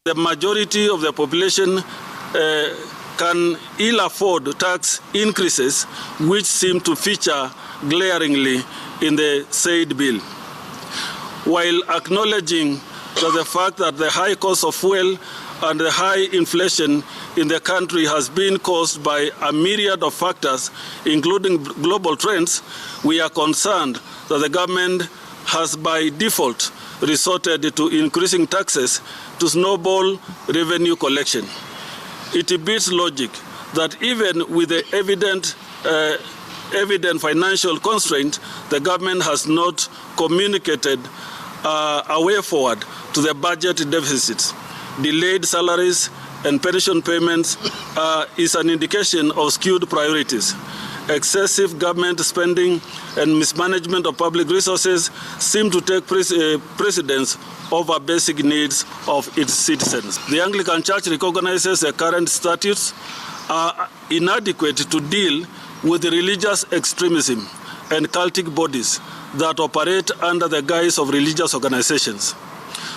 The majority of the population can ill afford tax increases which seem to feature glaringly in the said bill. While acknowledging that the fact that the high cost of fuel and the high inflation in the country has been caused by a myriad of factors, including global trends, we are concerned that the government has by default resorted to increasing taxes to snowball revenue collection. It beats logic that even with the evident financial constraint, the government has not communicated a way forward to the budget deficits. Delayed salaries and pension payments is an indication of skewed priorities. Excessive government spending and mismanagement of public resources seem to take precedence over basic needs of its citizens. The Anglican Church recognizes the current statutes are inadequate to deal with religious extremism and cultic bodies that operate under the guise of religious organizations.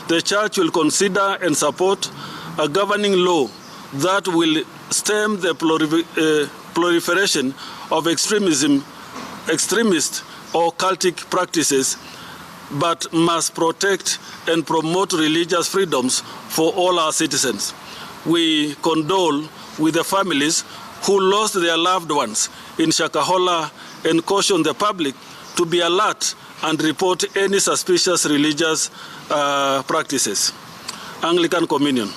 The Church will consider and support a governing law that will stem the proliferation of extremist or cultic practices, but must protect and promote religious freedoms for all our citizens. We condole with the families who lost their loved ones in Shakahola and caution the public to be alert and report any suspicious religious practices. Anglican Communion.